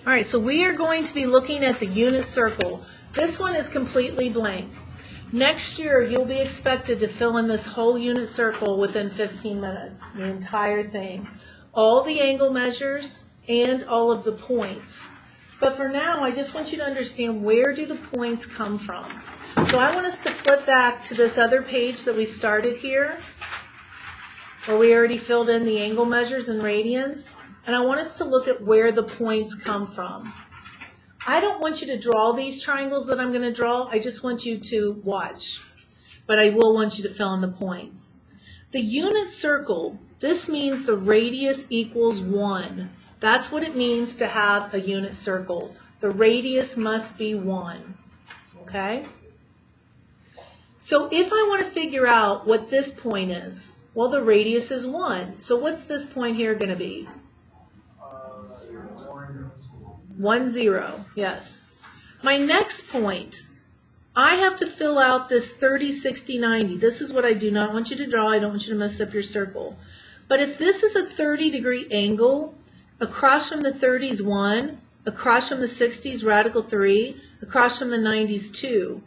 All right, so we are going to be looking at the unit circle. This one is completely blank. Next year, you'll be expected to fill in this whole unit circle within 15 minutes, the entire thing. All the angle measures and all of the points. But for now, I just want you to understand, where do the points come from? So I want us to flip back to this other page that we started here, where we already filled in the angle measures and radians. And I want us to look at where the points come from. I don't want you to draw these triangles that I'm going to draw. I just want you to watch. But I will want you to fill in the points. The unit circle, this means the radius equals 1. That's what it means to have a unit circle. The radius must be 1. Okay? So if I want to figure out what this point is, well, the radius is 1. So what's this point here going to be? 1, 0, yes. My next point, I have to fill out this 30, 60, 90. This is what I do not want you to draw. I don't want you to mess up your circle. But if this is a 30-degree angle, across from the 30 is 1, across from the 60 is radical 3, across from the 90 is 2.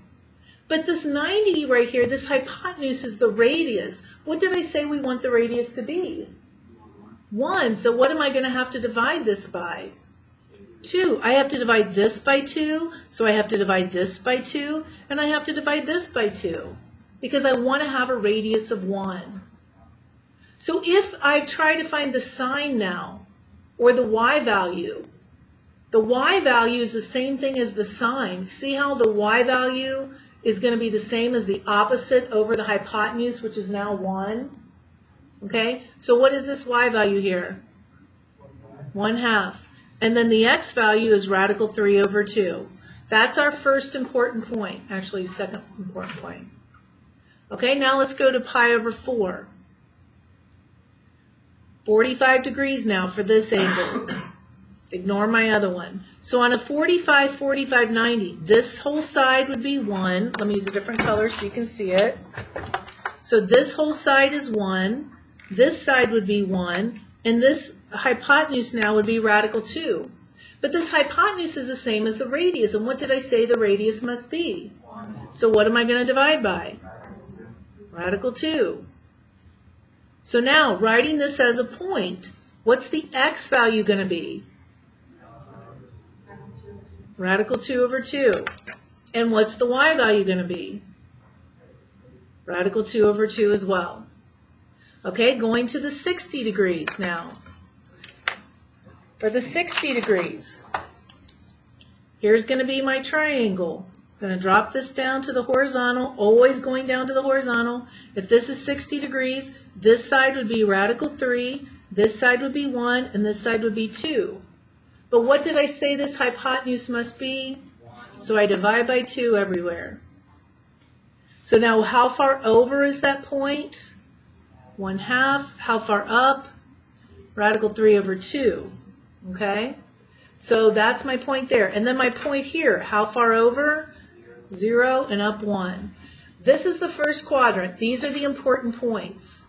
But this 90 right here, this hypotenuse is the radius. What did I say we want the radius to be? 1. So what am I going to have to divide this by? 2. I have to divide this by 2, so I have to divide this by 2, and I have to divide this by 2, because I want to have a radius of 1. So if I try to find the sine now, or the y value is the same thing as the sine. See how the y value is going to be the same as the opposite over the hypotenuse, which is now 1? Okay, so what is this y value here? 1/2. And then the x value is radical 3 over 2. That's our first important point, actually second important point. Okay, now let's go to pi over 4. 45 degrees now for this angle. Ignore my other one. So on a 45, 45, 90, this whole side would be 1. Let me use a different color so you can see it. So this whole side is 1. This side would be 1. And this hypotenuse now would be radical 2. But this hypotenuse is the same as the radius. And what did I say the radius must be? 1. So what am I going to divide by? Radical 2. So now, writing this as a point, what's the x value going to be? Radical 2 over 2. And what's the y value going to be? Radical 2 over 2 as well. Okay, going to the 60 degrees now. For the 60 degrees, here's going to be my triangle. I'm going to drop this down to the horizontal, always going down to the horizontal. If this is 60 degrees, this side would be radical 3, this side would be 1, and this side would be 2. But what did I say this hypotenuse must be? So I divide by 2 everywhere. So now how far over is that point? 1/2. How far up? Radical 3 over 2. Okay? So that's my point there. And then my point here, how far over? 0 and up 1. This is the first quadrant. These are the important points.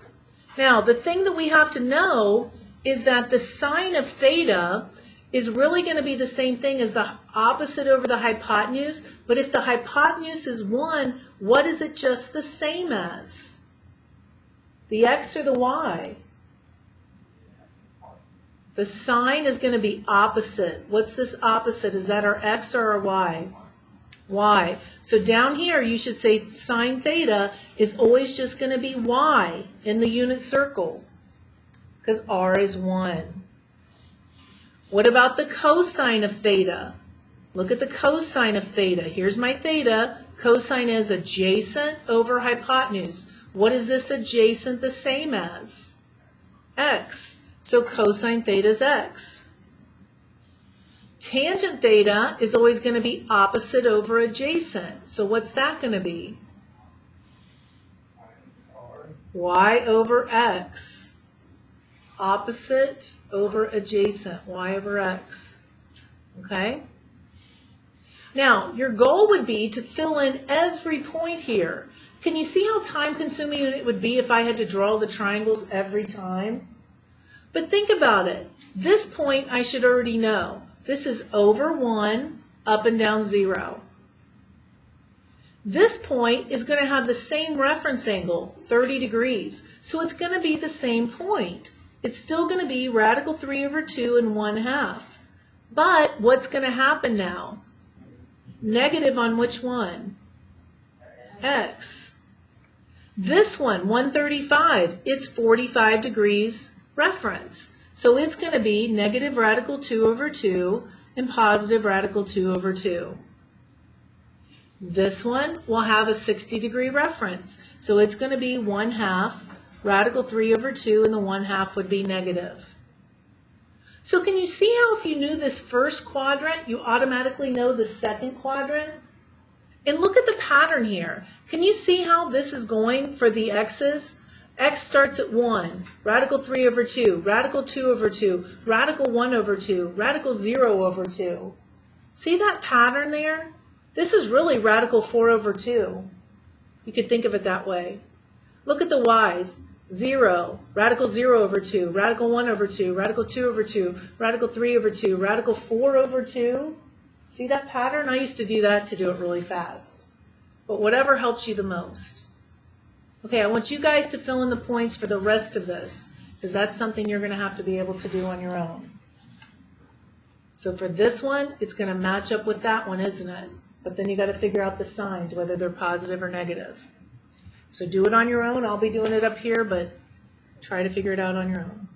Now, the thing that we have to know is that the sine of theta is really going to be the same thing as the opposite over the hypotenuse. But if the hypotenuse is 1, what is it just the same as? The x or the y? The sine is going to be opposite. What's this opposite? Is that our x or our y? Y. So down here you should say sine theta is always just going to be y in the unit circle, because r is 1. What about the cosine of theta? Look at the cosine of theta. Here's my theta. Cosine is adjacent over hypotenuse. What is this adjacent the same as? X. So cosine theta is x. Tangent theta is always going to be opposite over adjacent. So what's that going to be? Y over x. Opposite over adjacent. Y over x. Okay? Now, your goal would be to fill in every point here. Can you see how time-consuming it would be if I had to draw the triangles every time? But think about it. This point I should already know. This is over 1, up and down 0. This point is going to have the same reference angle, 30 degrees. So it's going to be the same point. It's still going to be radical 3 over 2 and 1/2. But what's going to happen now? Negative on which one? X. This one, 135, it's 45 degrees reference. So it's going to be negative radical 2 over 2 and positive radical 2 over 2. This one will have a 60-degree reference. So it's going to be 1/2 radical 3 over 2, and the 1/2 would be negative. So can you see how if you knew this first quadrant, you automatically know the second quadrant? And look at the pattern here. Can you see how this is going for the x's? X starts at 1, radical 3 over 2, radical 2 over 2, radical 1 over 2, radical 0 over 2. See that pattern there? This is really radical 4 over 2. You could think of it that way. Look at the y's. 0, radical 0 over 2, radical 1 over 2, radical 2 over 2, radical 3 over 2, radical 4 over 2. See that pattern? I used to do that to do it really fast. But whatever helps you the most. Okay, I want you guys to fill in the points for the rest of this, because that's something you're going to have to be able to do on your own. So for this one, it's going to match up with that one, isn't it? But then you got to figure out the signs, whether they're positive or negative. So do it on your own. I'll be doing it up here, but try to figure it out on your own.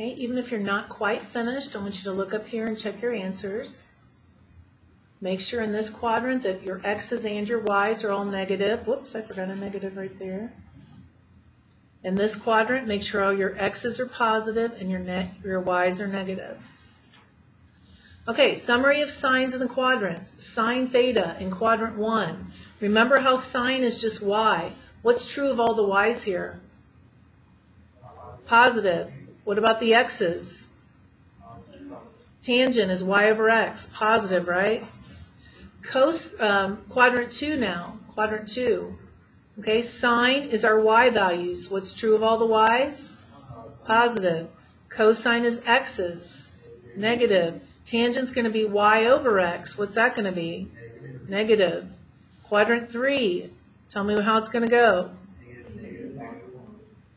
Okay, even if you're not quite finished, I want you to look up here and check your answers. Make sure in this quadrant that your x's and your y's are all negative. Whoops, I forgot a negative right there. In this quadrant, make sure all your x's are positive and your y's are negative. Okay, summary of signs in the quadrants. Sine theta in quadrant 1. Remember how sine is just y. What's true of all the y's here? Positive. What about the x's? Tangent is y over x. Positive, right? Quadrant 2 now. Quadrant 2. Okay, sine is our y values. What's true of all the y's? Positive. Cosine is x's. Negative. Tangent's going to be y over x. What's that going to be? Negative. Quadrant 3. Tell me how it's going to go.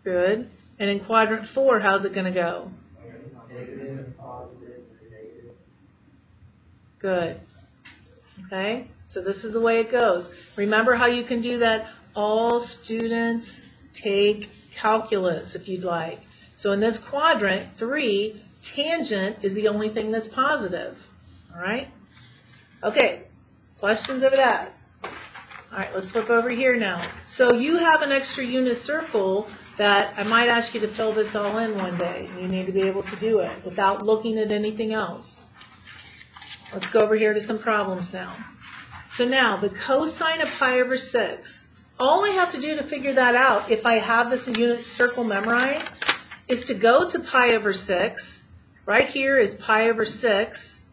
Good. And in quadrant 4, how's it going to go? Good. Okay, so this is the way it goes. Remember how you can do that? All students take calculus if you'd like. So in this quadrant 3, tangent is the only thing that's positive. All right? Okay, questions over that? All right, let's flip over here now. So you have an extra unit circle that I might ask you to fill this all in one day. You need to be able to do it without looking at anything else. Let's go over here to some problems now. So now, the cosine of pi over 6. All I have to do to figure that out, if I have this unit circle memorized, is to go to pi over 6. Right here is pi over 6.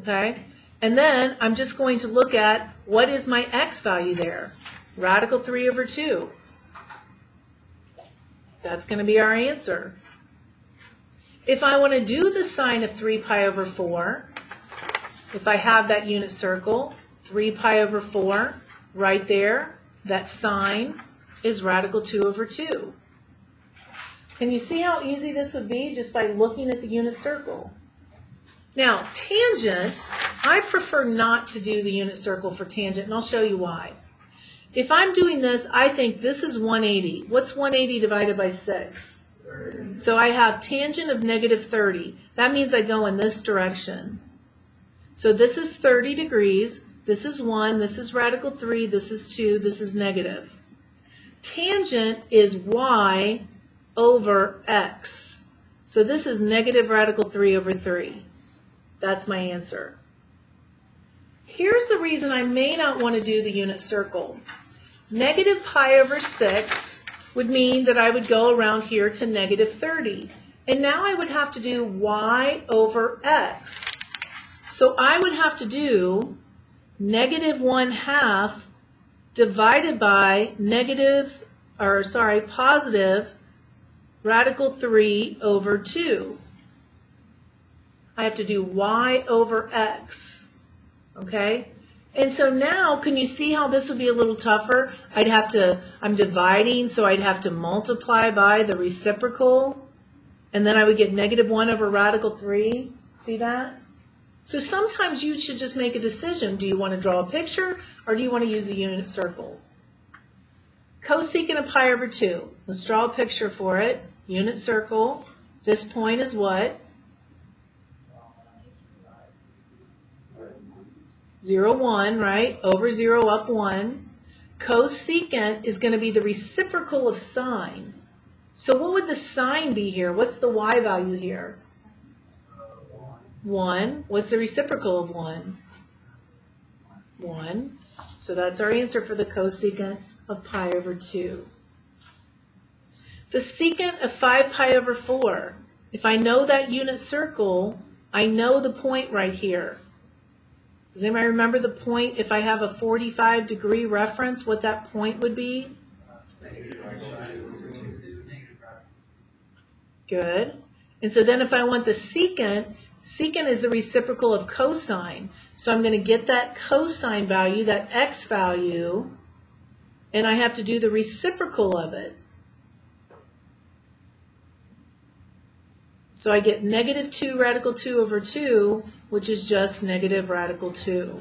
Okay? And then I'm just going to look at what is my x value there. Radical 3 over 2. That's going to be our answer. If I want to do the sine of 3 pi over 4, if I have that unit circle, 3 pi over 4, right there, that sine is radical 2 over 2. Can you see how easy this would be just by looking at the unit circle? Now, tangent, I prefer not to do the unit circle for tangent, and I'll show you why. If I'm doing this, I think this is 180. What's 180 divided by 6? So I have tangent of negative 30. That means I go in this direction. So this is 30 degrees. This is 1. This is radical 3. This is 2. This is negative. Tangent is y over x. So this is negative radical 3 over 3. That's my answer. Here's the reason I may not want to do the unit circle. Negative pi over 6 would mean that I would go around here to negative 30. And now I would have to do y over x. So I would have to do negative 1/2 divided by positive radical 3 over 2. I have to do y over x. Okay? And so now, can you see how this would be a little tougher? I'm dividing, so I'd have to multiply by the reciprocal, and then I would get negative 1 over radical 3. See that? So sometimes you should just make a decision. Do you want to draw a picture, or do you want to use the unit circle? Cosecant of pi over 2. Let's draw a picture for it. Unit circle. This point is what? 0, 1, right? Over 0, up 1. Cosecant is going to be the reciprocal of sine. So what would the sine be here? What's the y value here? 1. What's the reciprocal of 1? 1. So that's our answer for the cosecant of pi over 2. The secant of 5 pi over 4. If I know that unit circle, I know the point right here. Does anybody remember the point if I have a 45-degree reference, what that point would be? Good. And so then if I want the secant is the reciprocal of cosine. So I'm going to get that cosine value, that x value, and I have to do the reciprocal of it. So I get negative 2 radical 2 over 2, which is just negative radical 2.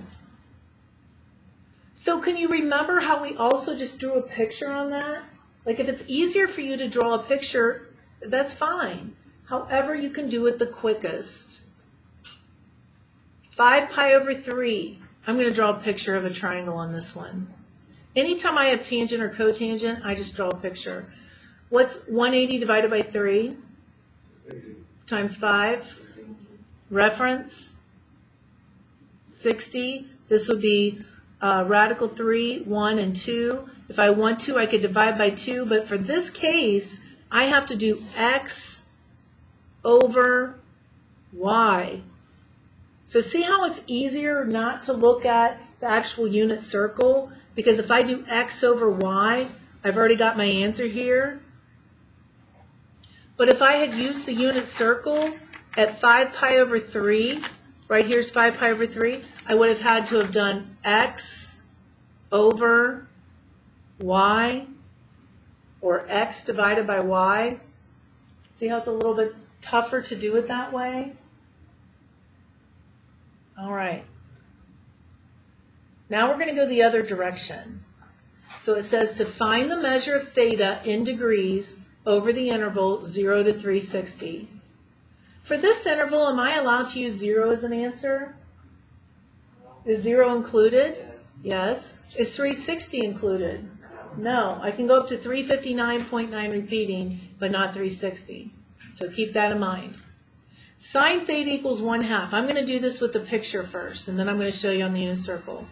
So can you remember how we also just drew a picture on that? Like if it's easier for you to draw a picture, that's fine. However you can do it the quickest. 5 pi over 3. I'm going to draw a picture of a triangle on this one. Anytime I have tangent or cotangent, I just draw a picture. What's 180 divided by 3? Times 5. Reference? 60. This would be radical 3, 1, and 2. If I want to, I could divide by 2, but for this case, I have to do x over y. So see how it's easier not to look at the actual unit circle? Because if I do x over y, I've already got my answer here. But if I had used the unit circle at 5 pi over 3, right here's 5 pi over 3, I would have had to have done x over y, or x divided by y. See how it's a little bit tougher to do it that way? All right. Now we're going to go the other direction. So it says to find the measure of theta in degrees over the interval 0 to 360. For this interval, am I allowed to use 0 as an answer? Is 0 included? Yes. Is 360 included? No. I can go up to 359.9 repeating, but not 360. So keep that in mind. Sine theta equals 1/2. I'm going to do this with the picture first, and then I'm going to show you on the unit circle.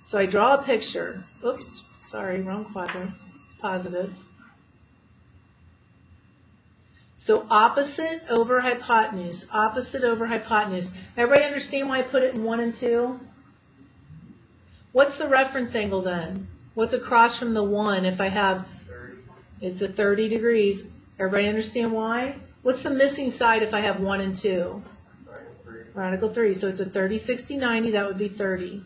So I draw a picture. Oops, sorry, wrong quadrants. It's positive. So opposite over hypotenuse, opposite over hypotenuse. Everybody understand why I put it in 1 and 2? What's the reference angle then? What's across from the 1 if I have, it's a 30 degrees. Everybody understand why? What's the missing side if I have 1 and 2? Radical 3. So it's a 30, 60, 90. That would be 30.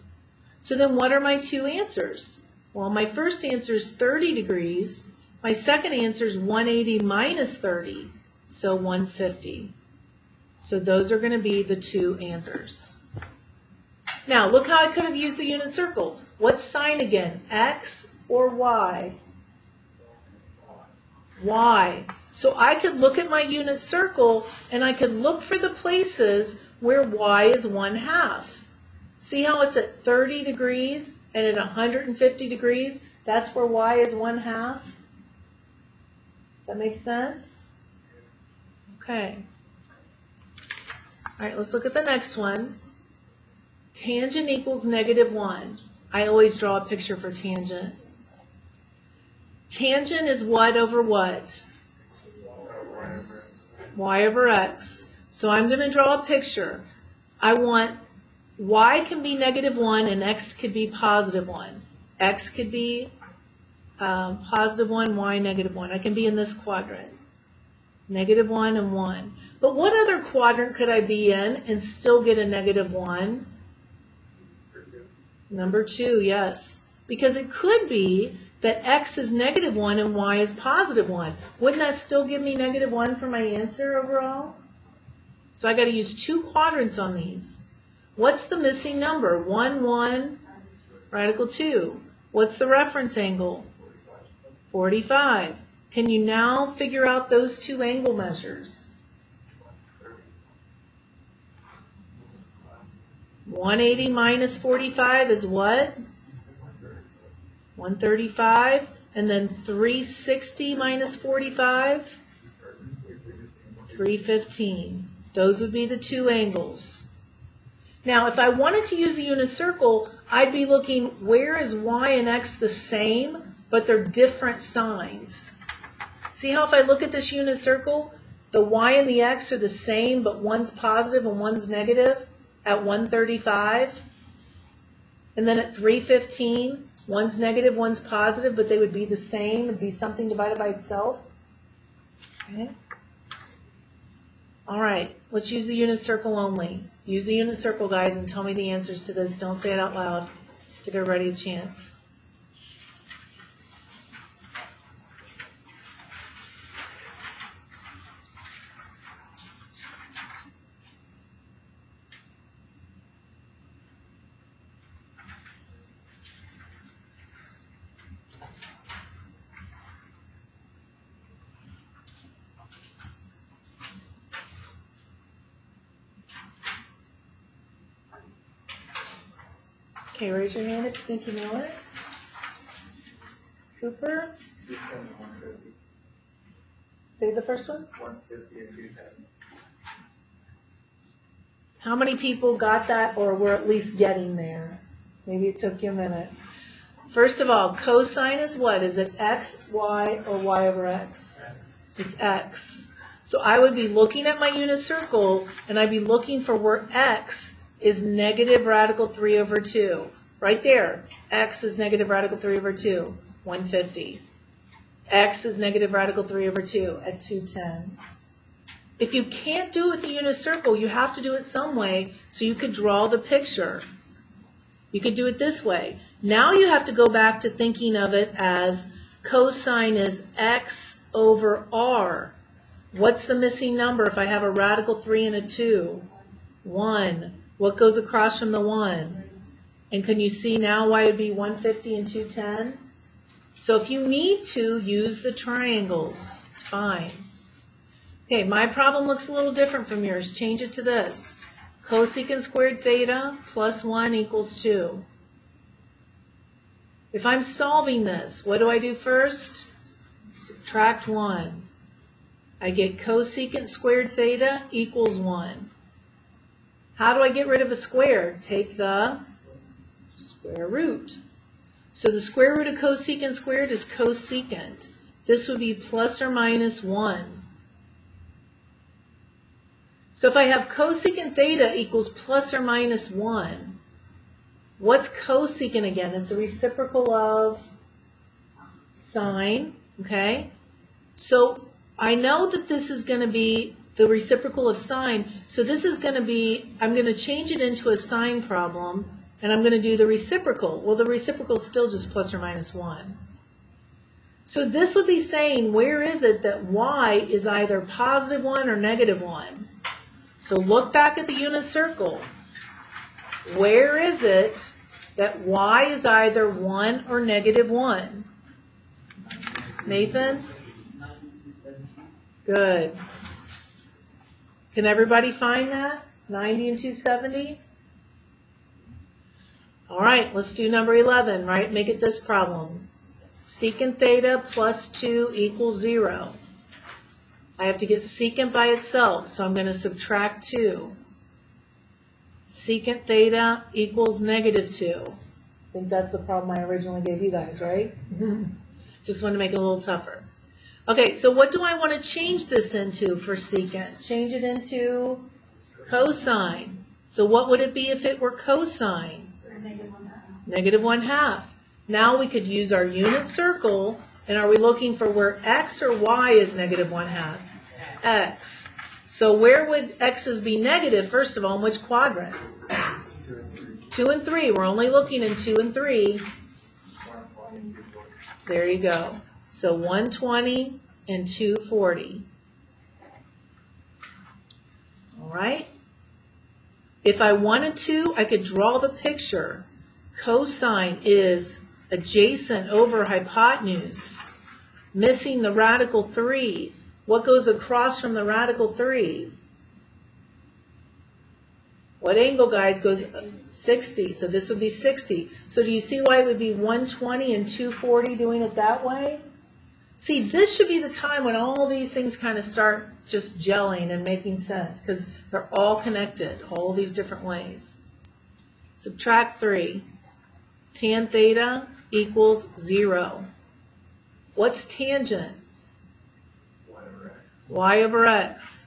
So then what are my two answers? Well, my first answer is 30 degrees. My second answer is 180 minus 30. So 150. So those are going to be the two answers. Now, look how I could have used the unit circle. What's sine again? X or Y? Y. So I could look at my unit circle and I could look for the places where y is 1/2. See how it's at 30 degrees and at 150 degrees? That's where y is 1/2. Does that make sense? Okay. All right, let's look at the next one. Tangent equals -1. I always draw a picture for tangent. Tangent is what over what? Y over x. So I'm going to draw a picture. I want y can be -1 and x could be +1. X could be +1, y -1. I can be in this quadrant. -1 and 1. But what other quadrant could I be in and still get a -1? Number 2, yes. Because it could be that x is -1 and y is +1. Wouldn't that still give me -1 for my answer overall? So I got to use 2 quadrants on these. What's the missing number? 1, 1, radical 2. What's the reference angle? 45. Can you now figure out those 2 angle measures? 180 minus 45 is what? 135. And then 360 minus 45? 315. Those would be the 2 angles. Now, if I wanted to use the unit circle, I'd be looking where is y and x the same, but they're different signs. See how if I look at this unit circle, the y and the x are the same, but one's positive and one's negative at 135. And then at 315, one's negative, one's positive, but they would be the same. It'd be something divided by itself. Okay. All right, let's use the unit circle only. Use the unit circle, guys, and tell me the answers to this. Don't say it out loud. Give everybody a chance. Okay, raise your hand if you think you know it. Cooper? Say the first one. 150 and 210. How many people got that or were at least getting there? Maybe it took you a minute. First of all, cosine is what? Is it x, y, or y over x? It's x. So I would be looking at my unit circle, and I'd be looking for where x is negative radical 3 over 2. Right there. X is negative radical 3 over 2, 150. X is negative radical 3 over 2 at 210. If you can't do it with the unit circle, you have to do it some way so you could draw the picture. You could do it this way. Now you have to go back to thinking of it as cosine is x over r. What's the missing number if I have a radical 3 and a 2? 1. What goes across from the 1? And can you see now why it would be 150 and 210? So if you need to, use the triangles. It's fine. Okay, my problem looks a little different from yours. Change it to this. Cosecant squared theta plus 1 equals 2. If I'm solving this, what do I do first? Subtract 1. I get cosecant squared theta equals 1. How do I get rid of a square? Take the square root. So the square root of cosecant squared is cosecant. This would be plus or minus 1. So if I have cosecant theta equals plus or minus 1, what's cosecant again? It's the reciprocal of sine, okay? So I know that this is going to be the reciprocal of sine, so this is going to be, I'm going to change it into a sine problem, and I'm going to do the reciprocal. Well, the reciprocal is still just plus or minus 1. So this would be saying, where is it that y is either positive 1 or negative 1? So look back at the unit circle. Where is it that y is either 1 or negative 1? Nathan? Good. Can everybody find that? 90 and 270? All right, let's do number 11, right? Make it this problem. Secant theta plus 2 equals 0. I have to get secant by itself, so I'm going to subtract 2. Secant theta equals negative 2. I think that's the problem I originally gave you guys, right? Just want to make it a little tougher. Okay, so what do I want to change this into for secant? Change it into cosine. So what would it be if it were cosine? Negative 1/2. Now we could use our unit circle, and are we looking for where x or y is negative 1/2? X. So where would x's be negative, first of all, in which quadrant? 2 and 3. We're only looking in 2 and 3. There you go. So 120 and 240. All right. If I wanted to, I could draw the picture. Cosine is adjacent over hypotenuse, missing the radical 3. What goes across from the radical 3? What angle, guys, goes 60? So this would be 60. So do you see why it would be 120 and 240 doing it that way? See, this should be the time when all these things kind of start just gelling and making sense, because they're all connected, all these different ways. Subtract 3. Tan theta equals 0. What's tangent? Y over x.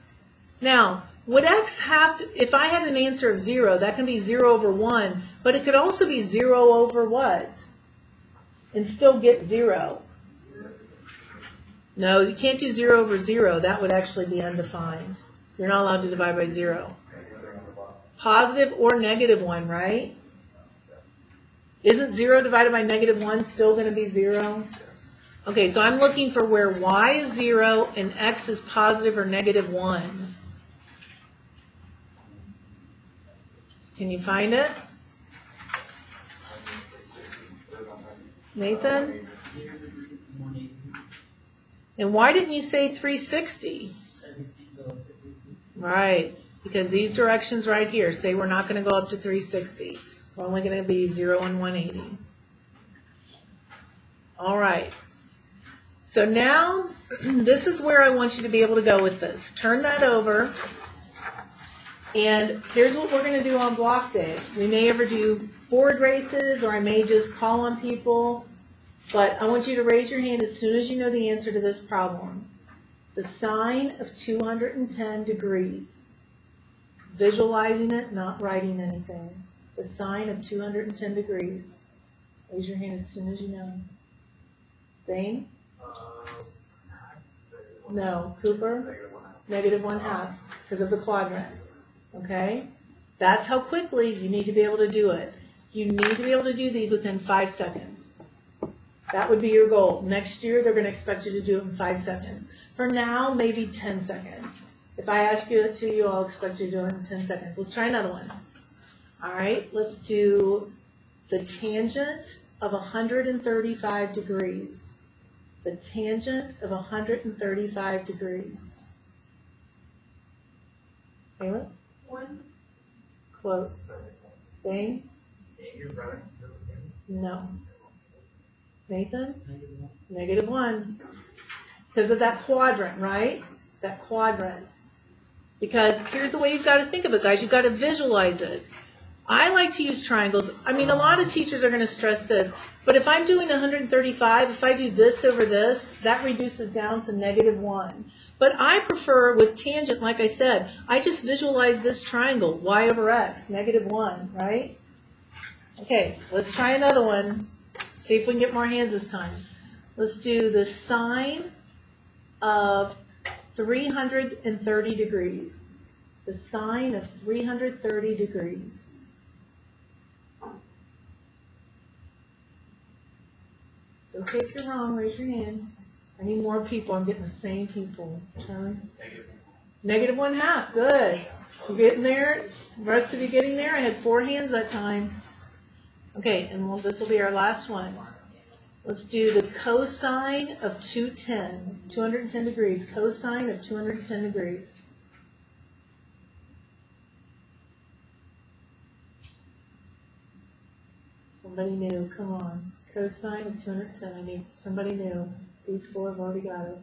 Now, would x have to, if I had an answer of 0, that can be 0 over 1, but it could also be 0 over what? And still get 0. No, you can't do 0 over 0. That would actually be undefined. You're not allowed to divide by 0. Positive or negative 1, right? Isn't 0 divided by negative 1 still going to be 0? Okay, so I'm looking for where y is 0 and x is positive or negative 1. Can you find it? Nathan? And why didn't you say 360? Right, because these directions right here say we're not going to go up to 360. We're only going to be 0 and 180. All right. So now, this is where I want you to be able to go with this. Turn that over. And here's what we're going to do on block day. We may ever do board races, or I may just call on people. But I want you to raise your hand as soon as you know the answer to this problem. The sine of 210 degrees. Visualizing it, not writing anything. The sine of 210 degrees. Raise your hand as soon as you know. Zane? No. Cooper? Negative 1/2 because of the quadrant. Okay? That's how quickly you need to be able to do it. You need to be able to do these within 5 seconds. That would be your goal. Next year, they're going to expect you to do it in 5 seconds. For now, maybe 10 seconds. If I ask you it to you, I'll expect you to do it in 10 seconds. Let's try another one. All right, let's do the tangent of 135 degrees. The tangent of 135 degrees. Caleb? 1. Close. Dane? No. Nathan? Negative 1. Because of that quadrant, right? That quadrant. Because here's the way you've got to think of it, guys. You've got to visualize it. I like to use triangles. I mean, a lot of teachers are going to stress this. But if I'm doing 135, if I do this over this, that reduces down to negative 1. But I prefer with tangent, like I said, I just visualize this triangle, y over x, negative 1, right? Okay, let's try another one. See if we can get more hands this time. Let's do the sine of 330 degrees. The sine of 330 degrees. It's okay if you're wrong, raise your hand. I need more people. I'm getting the same people. Charlie? Negative 1/2. Good. You're getting there. The rest of you getting there? I had 4 hands that time. Okay, and this will be our last one. Let's do the cosine of 210 degrees. Cosine of 210 degrees. Somebody new, come on. Cosine of 210, I need somebody new. These four have already got it.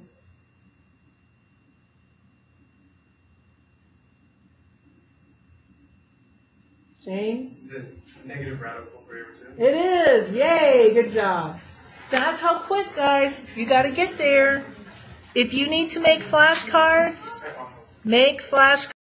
Shane? Is it negative radical 3/2? It is! Yay! Good job. That's how quick, guys. You got to get there. If you need to make flashcards, make flashcards.